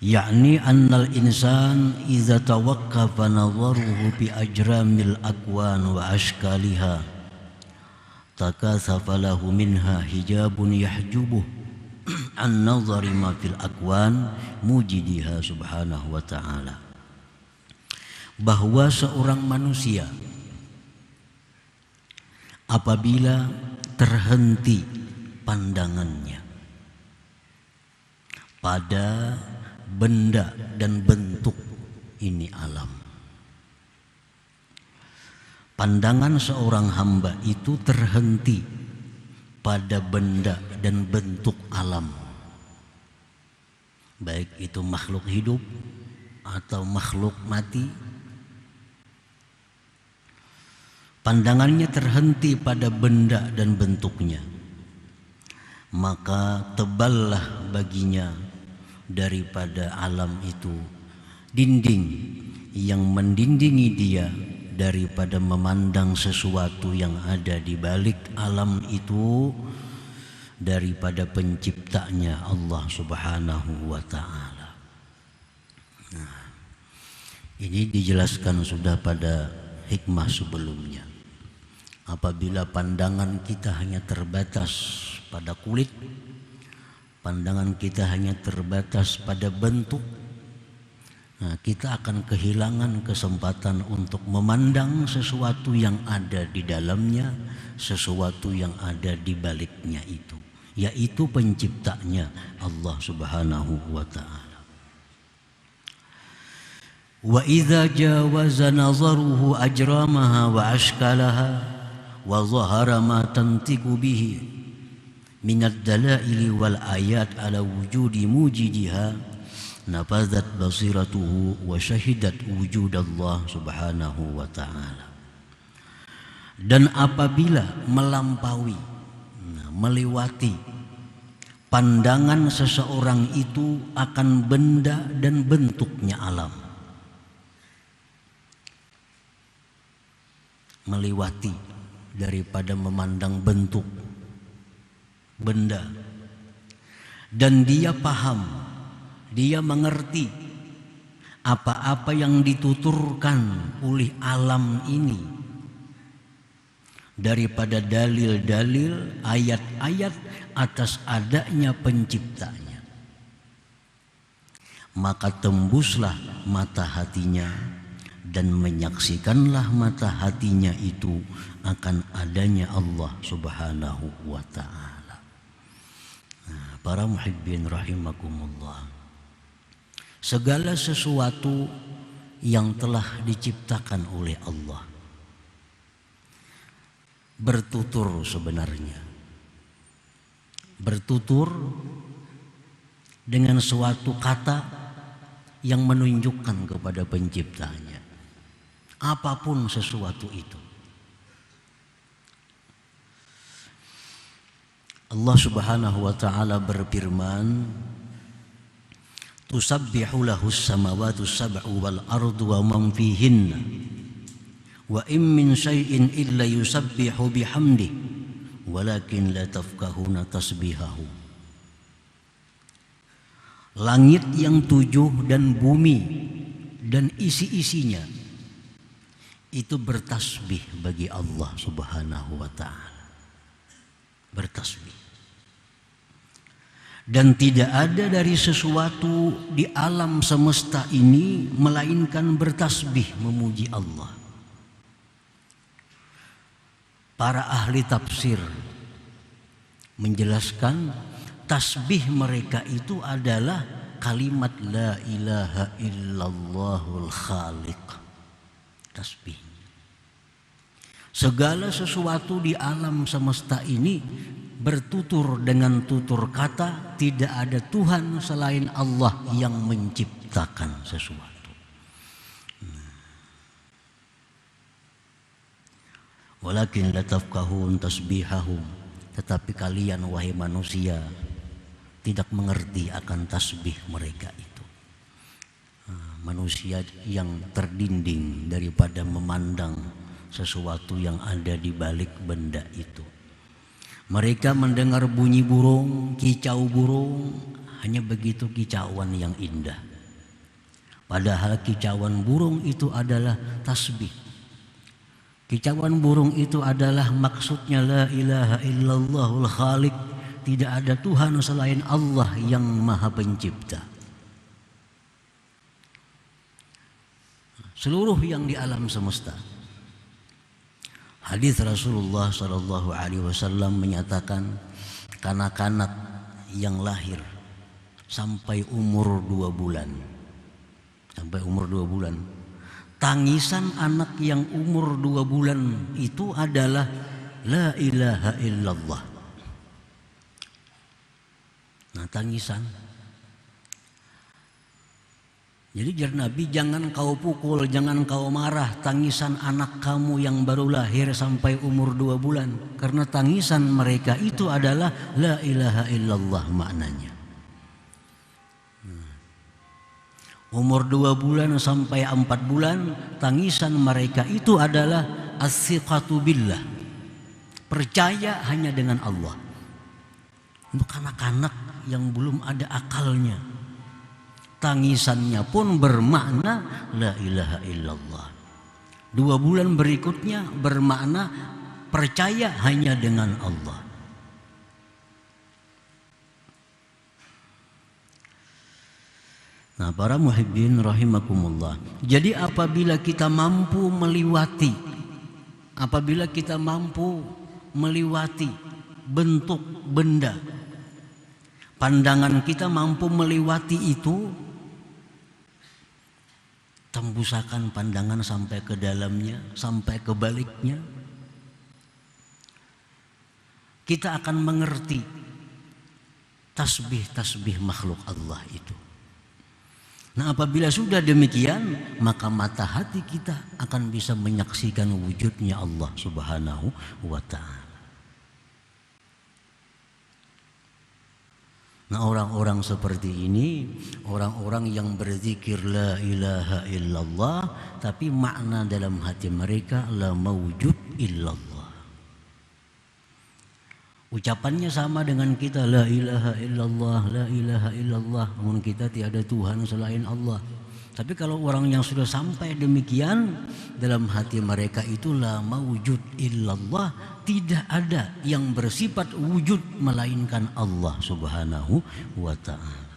yakni annal insan idza tawaqqafa nadharuhu bi ajramil akwan wa ashkaliha takathafa lahu minha hijabun yahjubuh an nadhari ma fil akwan mujidiha subhanahu wa ta'ala. Bahwa seorang manusia apabila terhenti pandangannya pada benda dan bentuk ini alam, pandangan seorang hamba itu terhenti pada benda dan bentuk alam, baik itu makhluk hidup atau makhluk mati. Pandangannya terhenti pada benda dan bentuknya, maka teballah baginya daripada alam itu dinding yang mendindingi dia daripada memandang sesuatu yang ada di balik alam itu daripada penciptanya Allah Subhanahu wa ta'ala. Nah, ini dijelaskan sudah pada hikmah sebelumnya. Apabila pandangan kita hanya terbatas pada kulit, pandangan kita hanya terbatas pada bentuk, nah, kita akan kehilangan kesempatan untuk memandang sesuatu yang ada di dalamnya, sesuatu yang ada di baliknya itu, yaitu penciptanya Allah Subhanahu wa ta'ala. Wa idza jawaza nazaruhu ajramaha wa ashkalaha wa zahara ma tantiqu bihi min ad-dalaili wal ayat ala wujudi mujidiha nafadzat basiratuhu wa syahidat wujudallah subhanahu wa ta'ala. Dan apabila melampaui, melewati pandangan seseorang itu akan benda dan bentuknya alam, melewati daripada memandang bentuk benda, dan dia paham, dia mengerti apa-apa yang dituturkan oleh alam ini daripada dalil-dalil, ayat-ayat atas adanya penciptanya, maka tembuslah mata hatinya dan menyaksikanlah mata hatinya itu akan adanya Allah Subhanahu wa ta'ala. Nah, para muhibbin rahimakumullah, segala sesuatu yang telah diciptakan oleh Allah bertutur sebenarnya, bertutur dengan suatu kata yang menunjukkan kepada penciptanya. Apapun sesuatu itu, Allah Subhanahu wa ta'ala berfirman, tusabbihu lahus samawati sab'u wal ardu wa man fihinna wa in min syai'in illa yusabbihu bihamdihi walakin la tafqahuna tasbihahu. Langit yang 7 dan bumi dan isi-isinya itu bertasbih bagi Allah Subhanahu wa ta'ala, bertasbih. Dan tidak ada dari sesuatu di alam semesta ini melainkan bertasbih memuji Allah. Para ahli tafsir menjelaskan tasbih mereka itu adalah kalimat la ilaha illallahul khaliq. Tasbih. Segala sesuatu di alam semesta ini bertutur dengan tutur kata tidak ada Tuhan selain Allah yang menciptakan sesuatu. Walakin la tafqahun tasbihahum, tetapi kalian wahai manusia tidak mengerti akan tasbih mereka itu. Manusia yang terdinding daripada memandang sesuatu yang ada di balik benda itu. Mereka mendengar bunyi burung, kicau burung, hanya begitu kicauan yang indah. Padahal kicauan burung itu adalah tasbih. Kicauan burung itu adalah maksudnya la ilaha illallahul khaliq. Tidak ada Tuhan selain Allah yang maha pencipta. Seluruh yang di alam semesta. Hadis Rasulullah SAW menyatakan kanak-kanak yang lahir sampai umur 2 bulan. Sampai umur 2 bulan. Tangisan anak yang umur 2 bulan itu adalah la ilaha illallah. Nah, tangisan. Jadi jar Nabi, jangan kau pukul, jangan kau marah tangisan anak kamu yang baru lahir sampai umur 2 bulan. Karena tangisan mereka itu adalah la ilaha illallah maknanya. Umur 2 bulan sampai 4 bulan, tangisan mereka itu adalah as-siqatu billah. Percaya hanya dengan Allah. Untuk anak-anak yang belum ada akalnya, tangisannya pun bermakna la ilaha illallah. 2 bulan berikutnya bermakna percaya hanya dengan Allah. Nah, para muhibbin rahimakumullah. Jadi apabila kita mampu melewati bentuk benda, pandangan kita mampu melewati itu, tembusakan pandangan sampai ke dalamnya, sampai ke baliknya, kita akan mengerti tasbih-tasbih makhluk Allah itu. Nah, apabila sudah demikian, maka mata hati kita akan bisa menyaksikan wujudnya Allah Subhanahu wa ta'ala. Nah, orang-orang seperti ini, orang-orang yang berzikir la ilaha illallah, tapi makna dalam hati mereka la mawjud illallah. Ucapannya sama dengan kita, la ilaha illallah, la ilaha illallah, namun kita tiada Tuhan selain Allah. Tapi kalau orang yang sudah sampai demikian, dalam hati mereka itu la mawjud illallah, tidak ada yang bersifat wujud melainkan Allah Subhanahu wa ta'ala.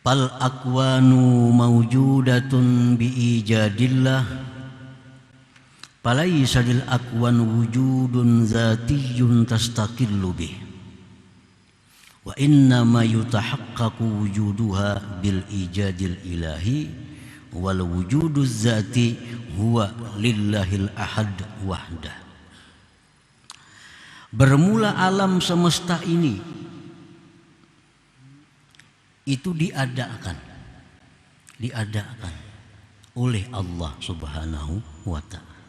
Pal akwanu mawjudatun biijadillah, Falaysa lil akwan wujudun zatiyyun tastaqillu bih, wa innama yutahaqqaqu wujuduha bil ijadil ilahi, wal wujuduz zati huwa lillahil ahad wahdah. Bermula alam semesta ini itu diadakan oleh Allah Subhanahu wa ta'ala.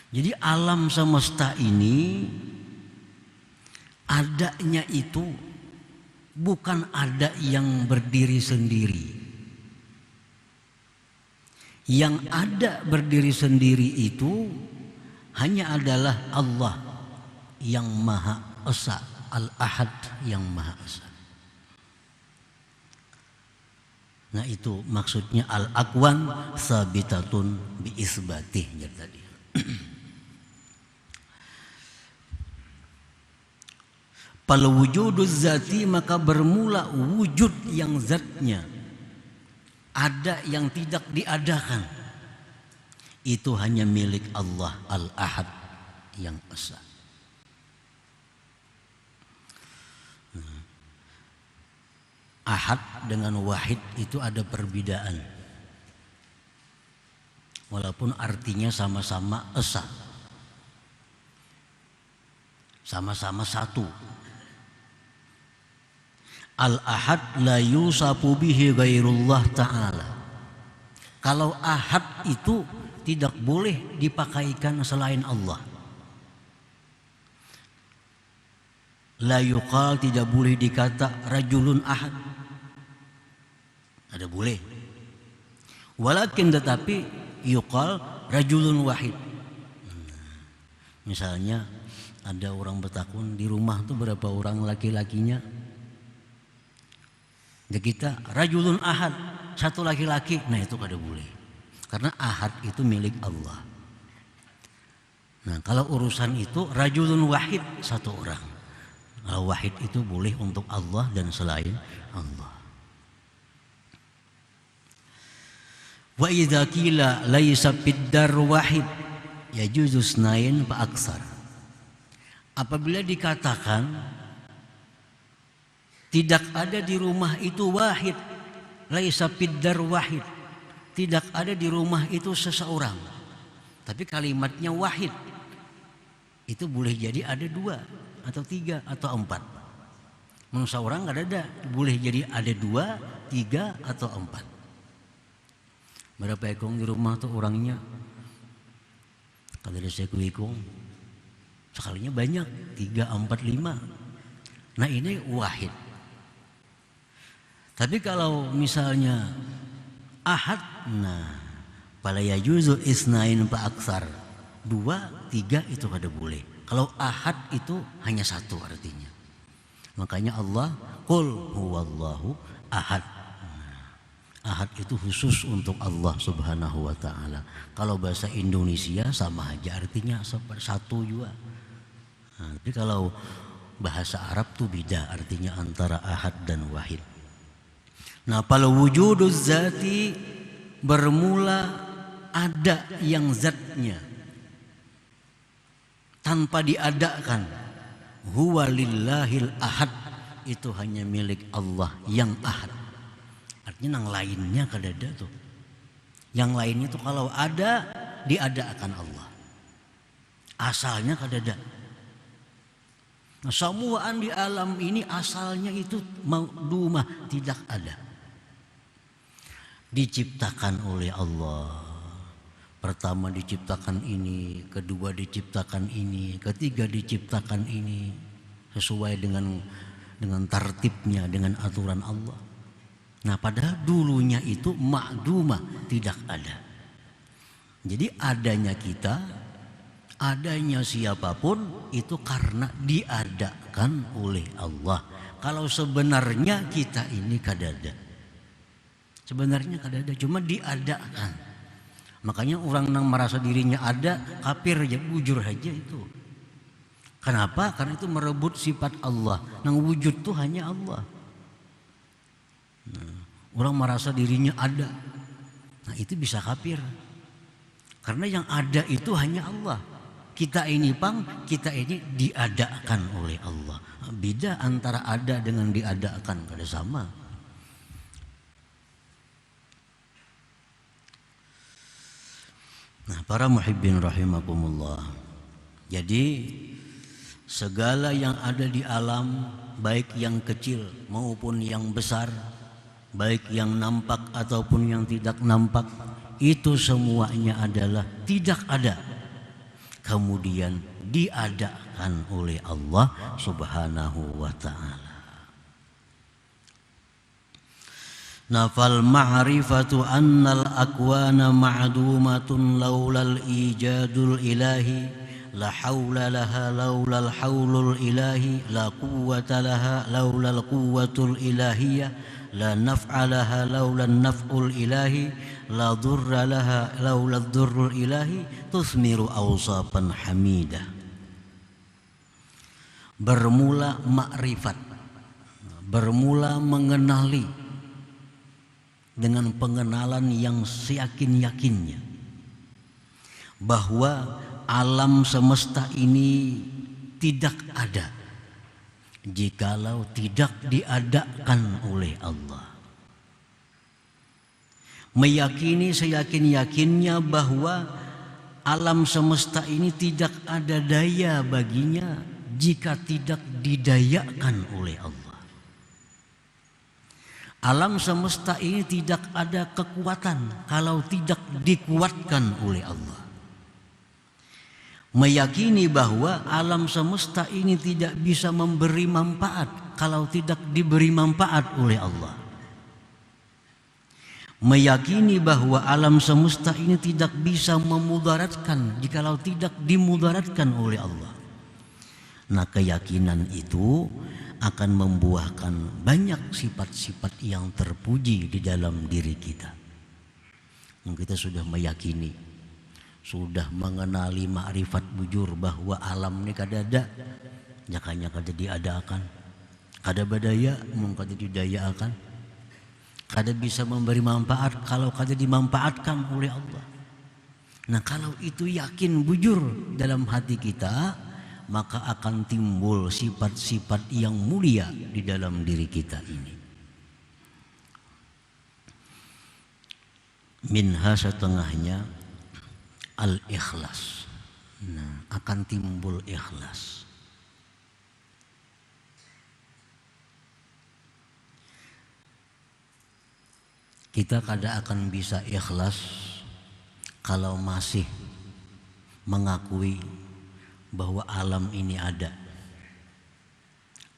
Jadi alam semesta ini adanya itu bukan ada yang berdiri sendiri. Yang ada berdiri sendiri itu hanya adalah Allah yang Maha Esa, Al-Ahad yang Maha Esa. Nah, itu maksudnya al-akwan sabitatun bi isbatih tadi. Pal wujuduz zati, maka bermula wujud yang zatnya ada yang tidak diadakan, itu hanya milik Allah Al-Ahad yang Esa. Ahad dengan wahid itu ada perbedaan, walaupun artinya sama-sama esa, sama-sama satu. Al-ahad la yusafu bihi ghairullah ta'ala. Kalau ahad itu tidak boleh dipakaikan selain Allah. La yuqal, tidak boleh dikata rajulun ahad. Ada boleh. Walakin tetapi yuqal rajulun wahid. Misalnya Ada orang bertakun di rumah tuh berapa orang laki-lakinya? Ya kita rajulun ahad, satu laki-laki, nah itu kada boleh. Karena ahad itu milik Allah. Nah kalau urusan itu rajulun wahid, satu orang. Kalau wahid itu boleh untuk Allah dan selain Allah. Wa idza qila laisa fiddar wahid yajuzu snain fa aksar. Apabila dikatakan tidak ada di rumah itu wahid, laisa fiddar wahid, tidak ada di rumah itu seseorang, tapi kalimatnya wahid, itu boleh jadi ada dua atau tiga atau empat. Menurut seorang nggak ada, boleh jadi ada dua, tiga atau empat. Berapa ekong di rumah tuh orangnya? Kalau ada seku ekong, sekalinya banyak, 3, 4, 5. Nah ini wahid. Tapi kalau misalnya ahad, nah fala yajuzu isnain fa aksar, 2, 3 itu kada boleh. Kalau ahad itu hanya satu artinya. Makanya Allah qul huwallahu ahad. Ahad itu khusus untuk Allah Subhanahu wa ta'ala. Kalau bahasa Indonesia sama aja artinya satu juga. Nah, tapi kalau bahasa Arab tuh beda artinya antara ahad dan wahid. Nah, kalau wujuduz zati bermula ada yang zatnya tanpa diadakan. Huwa lillahil ahad, itu hanya milik Allah yang ahad. Artinya yang lainnya kada ada tuh. Yang lainnya tuh kalau ada diadakan Allah. Asalnya kada ada. Nah, semuaan di alam ini asalnya itu maudumah, tidak ada. Diciptakan oleh Allah. Pertama diciptakan ini, kedua diciptakan ini, ketiga diciptakan ini, sesuai dengan tartibnya, dengan aturan Allah. Nah padahal dulunya itu ma'dumah, tidak ada. Jadi adanya kita, adanya siapapun itu karena diadakan oleh Allah. Kalau sebenarnya kita ini kada ada. Sebenarnya kada ada, cuma diadakan. Makanya orang yang merasa dirinya ada, kafir aja, bujur aja itu. Kenapa? Karena itu merebut sifat Allah. Yang wujud itu hanya Allah. Nah, orang merasa dirinya ada, nah itu bisa kafir. Karena yang ada itu hanya Allah. Kita ini kita ini diadakan oleh Allah. Beda antara ada dengan diadakan, kada sama. Nah para muhibbin rahimakumullah. Jadi segala yang ada di alam, baik yang kecil maupun yang besar, baik yang nampak ataupun yang tidak nampak, itu semuanya adalah tidak ada, kemudian diadakan oleh Allah Subhanahu wa ta'ala. Nafal ma'rifatu annal akwana ma'dumatun laulal ijadul ilahi, la hawla laha laulal hawlul ilahi, la quwwata laha laulal quwwatul ilahiyah, la naf'a laha laulan naf'ul ilahi, la dhurra laha laulad dhurrul ilahi, tusmiru awsafan hamidah. Bermula makrifat, bermula mengenali dengan pengenalan yang seyakin-yakinnya bahwa alam semesta ini tidak ada jikalau tidak diadakan oleh Allah. Meyakini seyakin-yakinnya bahwa alam semesta ini tidak ada daya baginya jika tidak didayakan oleh Allah. Alam semesta ini tidak ada kekuatan kalau tidak dikuatkan oleh Allah. Meyakini bahwa alam semesta ini tidak bisa memberi manfaat kalau tidak diberi manfaat oleh Allah. Meyakini bahwa alam semesta ini tidak bisa memudaratkan jikalau tidak dimudaratkan oleh Allah. Nah, keyakinan itu akan membuahkan banyak sifat-sifat yang terpuji di dalam diri kita. Kita sudah meyakini, sudah mengenali ma'rifat bujur bahwa alam ini kadada, nyakanya kada diadakan, kada badaya mung kada didayakan, kada bisa memberi manfaat kalau kada dimanfaatkan oleh Allah. Nah, kalau itu yakin bujur dalam hati kita, maka akan timbul sifat-sifat yang mulia di dalam diri kita ini. Minha setengahnya al-ikhlas. Nah, akan timbul ikhlas. Kita kada akan bisa ikhlas kalau masih mengakui bahwa alam ini ada.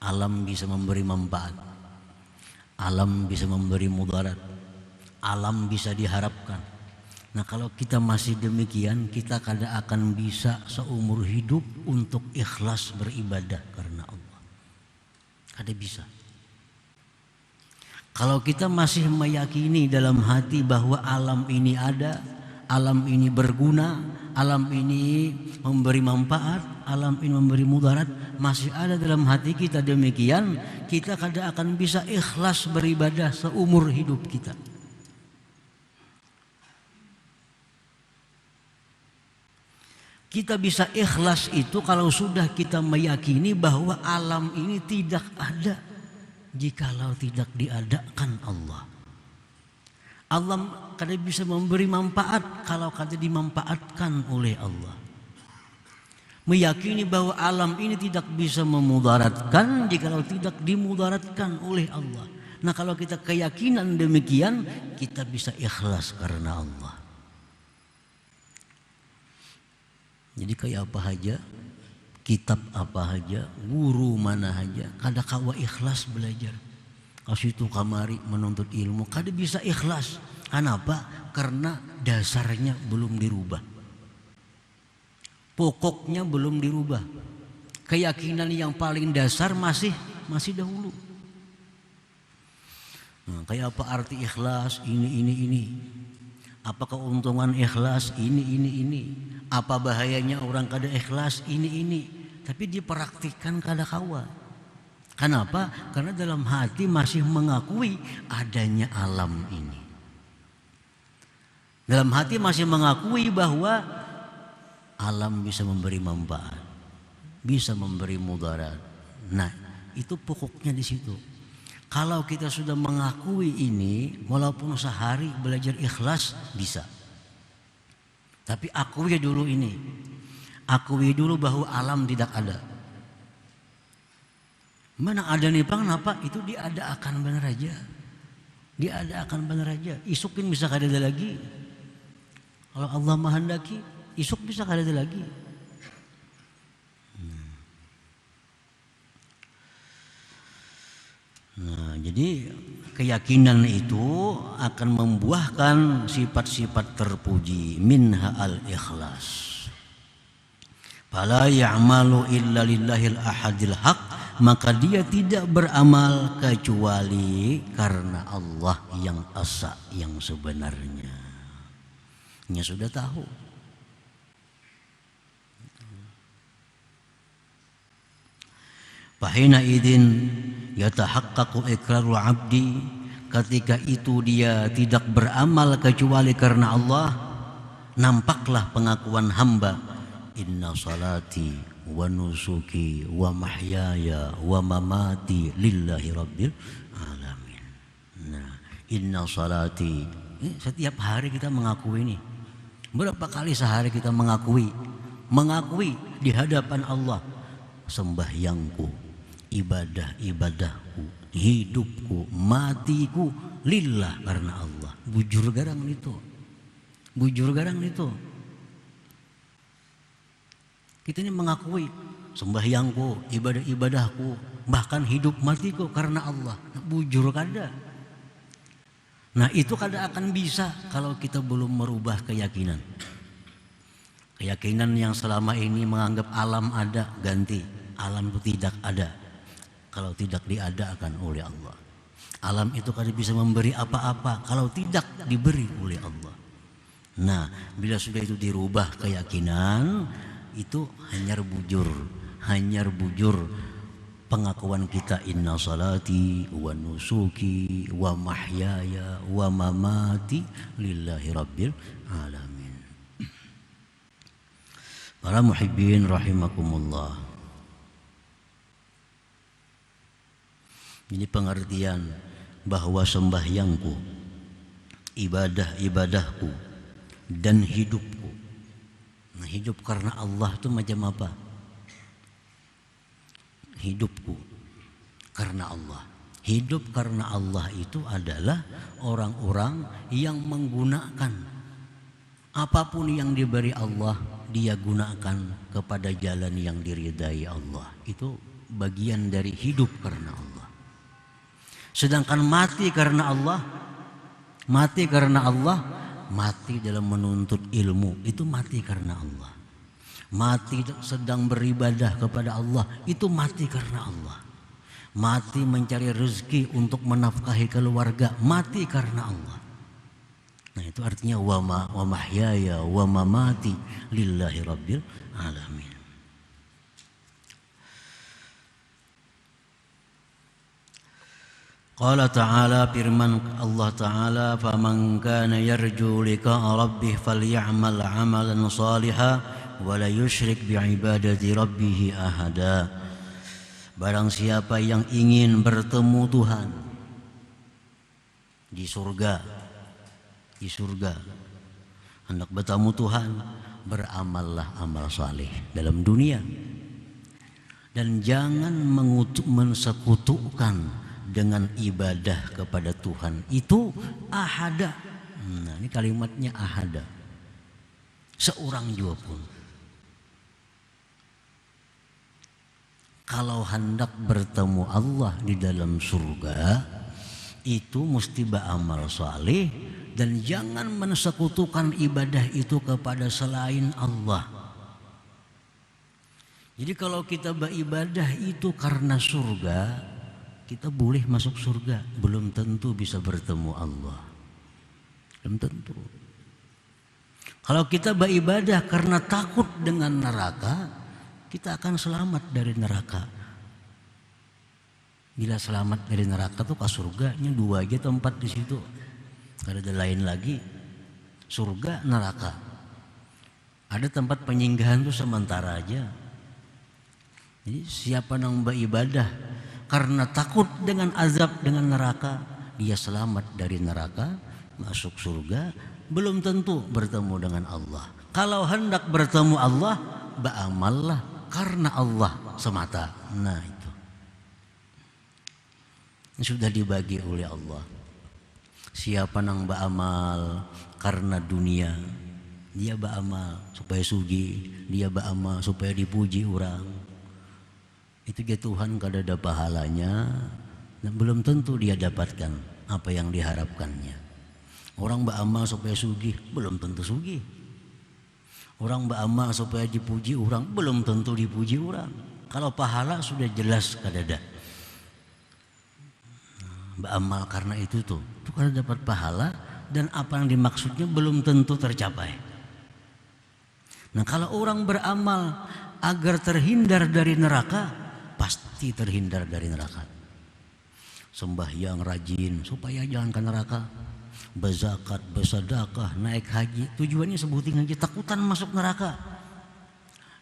Alam bisa memberi manfaat, alam bisa memberi mudarat, alam bisa diharapkan. Nah, kalau kita masih demikian, kita kada akan bisa seumur hidup untuk ikhlas beribadah karena Allah. Kada bisa. Kalau kita masih meyakini dalam hati bahwa alam ini ada, alam ini berguna, alam ini memberi manfaat, alam ini memberi mudarat, masih ada dalam hati kita demikian, kita kada akan bisa ikhlas beribadah seumur hidup kita. Kita bisa ikhlas itu kalau sudah kita meyakini bahwa alam ini tidak ada jikalau tidak diadakan Allah. Alam kada bisa memberi manfaat kalau kada dimanfaatkan oleh Allah. Meyakini bahwa alam ini tidak bisa memudaratkan jikalau tidak dimudaratkan oleh Allah. Nah, kalau kita keyakinan demikian, kita bisa ikhlas karena Allah. Jadi kayak apa aja, kitab apa aja, guru mana aja, kada kawa ikhlas belajar. Kasitu kamari menuntut ilmu, kada bisa ikhlas. Kenapa? Karena dasarnya belum dirubah, pokoknya belum dirubah. Keyakinan yang paling dasar masih dahulu. Nah, kayak apa arti ikhlas? Ini. Apa keuntungan ikhlas? Ini. Apa bahayanya orang kada ikhlas? Ini. Tapi dipraktikkan kada kawa. Kenapa? Karena dalam hati masih mengakui adanya alam ini. Dalam hati masih mengakui bahwa alam bisa memberi manfaat, bisa memberi mudarat. Nah, itu pokoknya di situ. Kalau kita sudah mengakui ini, walaupun sehari belajar ikhlas bisa. Tapi akui dulu ini. Akui dulu bahwa alam tidak ada. Mana ada nih Bang, kenapa? Itu diadakan benar aja. Diadakan benar aja. Isukin bisa kada ada lagi. Kalau Allah menghendaki, isuk bisa kada ada lagi. Nah, jadi keyakinan itu akan membuahkan sifat-sifat terpuji. Minha al-ikhlas. Fala ya'malu illa lillahil ahadil haq, maka dia tidak beramal kecuali karena Allah yang asa, yang sebenarnya. Nya sudah tahu. Fahina idin yatahaqqaqu iqrarul abdi, ketika itu dia tidak beramal kecuali karena Allah, nampaklah pengakuan hamba, inna salati wa nusuki wa mahyaya wa mamati lillahi rabbil alamin. Nah, inna salati, setiap hari kita mengakui ini. Berapa kali sehari kita mengakui di hadapan Allah, sembahyangku, ibadahku, hidupku, matiku lillah, karena Allah. Bujur garang itu. Kita ini mengakui sembahyangku, ibadahku, bahkan hidup matiku karena Allah. Bujur kada. Nah, itu kada akan bisa kalau kita belum merubah keyakinan. Keyakinan yang selama ini menganggap alam ada, ganti alam itu tidak ada kalau tidak diadakan oleh Allah. Alam itu kan bisa memberi apa-apa kalau tidak diberi oleh Allah. Nah, bila sudah itu dirubah keyakinan, itu hanyar bujur pengakuan kita, inna salati wa nusuki wa mahyaya wa mamati lillahi rabbil alamin. Para muhibbin rahimakumullah. Ini pengertian bahwa sembahyangku, ibadah-ibadahku, dan hidupku. Nah, hidup karena Allah itu macam apa? Hidupku karena Allah. Hidup karena Allah itu adalah orang-orang yang menggunakan apapun yang diberi Allah, dia gunakan kepada jalan yang diridai Allah. Itu bagian dari hidup karena Allah. Sedangkan mati karena Allah, mati dalam menuntut ilmu, itu mati karena Allah. Mati sedang beribadah kepada Allah, itu mati karena Allah. Mati mencari rezeki untuk menafkahi keluarga, mati karena Allah. Nah, itu artinya wa mahyaya wa mamati lillahi rabbil alamin. Qala ta'ala, firman Allah Ta'ala, faman kana yarju liqa'a rabbih falyamal 'amalan shalihan wa la yusyrik bi'ibadati rabbih ahada. Barang siapa yang ingin bertemu Tuhan di surga, hendak bertemu Tuhan, beramallah amal saleh dalam dunia dan jangan mensekutukan dengan ibadah kepada Tuhan itu ahada. Nah, ini kalimatnya ahada, seorang jua pun. Kalau hendak bertemu Allah di dalam surga, itu mesti beramal saleh dan jangan mensekutukan ibadah itu kepada selain Allah. Jadi kalau kita beribadah itu karena surga, kita boleh masuk surga, belum tentu bisa bertemu Allah. Belum tentu. Kalau kita beribadah karena takut dengan neraka, kita akan selamat dari neraka. Bila selamat dari neraka tuh ke surganya dua aja tempat di situ. Kalau ada lain lagi, surga, neraka. Ada tempat penyinggahan tuh sementara aja. Jadi siapa yang beribadah karena takut dengan azab, dengan neraka, dia selamat dari neraka, masuk surga, belum tentu bertemu dengan Allah. Kalau hendak bertemu Allah, beramallah karena Allah semata. Nah, itu sudah dibagi oleh Allah. Siapa yang beramal karena dunia, dia beramal supaya sugih, dia beramal supaya dipuji orang. Itu dia Tuhan kada ada pahalanya dan belum tentu dia dapatkan apa yang diharapkannya. Orang beramal supaya sugih, belum tentu sugih. Orang beramal supaya dipuji orang, belum tentu dipuji orang. Kalau pahala sudah jelas kada ada. Beramal karena itu kada dapat pahala dan apa yang dimaksudnya belum tentu tercapai. Nah, kalau orang beramal agar terhindar dari neraka, pasti terhindar dari neraka. Sembahyang rajin supaya jangan ke neraka. Berzakat, bersedekah, naik haji, tujuannya sebutin aja takutan masuk neraka.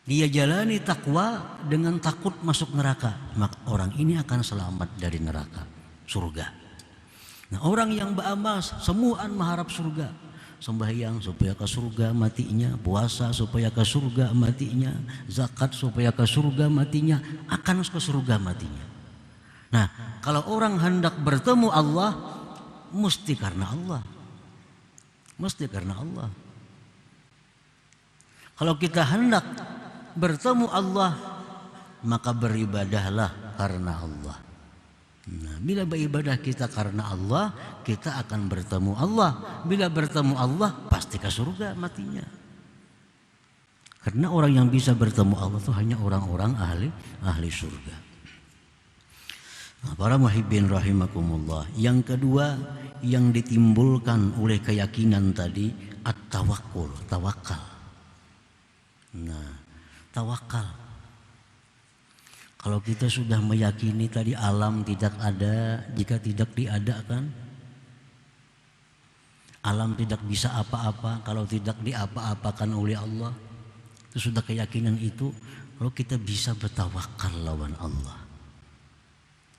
Dia jalani takwa dengan takut masuk neraka, maka orang ini akan selamat dari neraka, surga. Nah, orang yang beramal semuaan mengharap surga. Sembahyang supaya ke surga matinya, puasa supaya ke surga matinya, zakat supaya ke surga matinya, akan ke surga matinya. Nah, kalau orang hendak bertemu Allah, mesti karena Allah. Mesti karena Allah. Kalau kita hendak bertemu Allah, maka beribadahlah karena Allah. Nah, bila beribadah kita karena Allah, kita akan bertemu Allah. Bila bertemu Allah, pasti ke surga matinya. Karena orang yang bisa bertemu Allah itu hanya orang-orang ahli surga. Nah, para muhibbin rahimakumullah. Yang kedua yang ditimbulkan oleh keyakinan tadi at-tawakkul, tawakal. Nah, tawakal. Kalau kita sudah meyakini tadi alam tidak ada jika tidak diadakan, alam tidak bisa apa-apa kalau tidak diapa-apakan oleh Allah. Itu sudah keyakinan itu, lalu kita bisa bertawakal lawan Allah.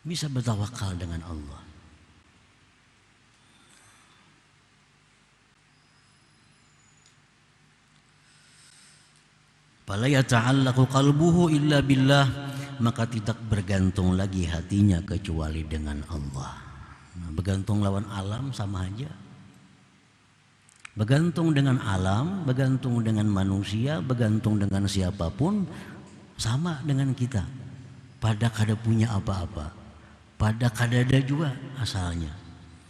Bisa bertawakal dengan Allah. Fala yata'allaqu qalbuhu illa billah, maka tidak bergantung lagi hatinya kecuali dengan Allah. Nah, bergantung lawan alam sama aja. Bergantung dengan alam, bergantung dengan manusia, bergantung dengan siapapun, sama dengan kita. Pada kada punya apa-apa, pada kada ada juga asalnya.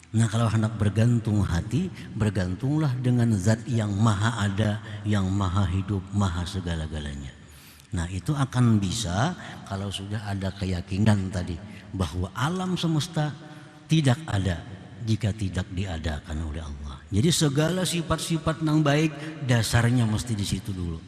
Nah, kalau hendak bergantung hati, bergantunglah dengan zat yang maha ada, yang maha hidup, maha segala-galanya. Nah, itu akan bisa kalau sudah ada keyakinan tadi bahwa alam semesta tidak ada jika tidak diadakan oleh Allah. Jadi segala sifat-sifat yang baik dasarnya mesti di situ dulu.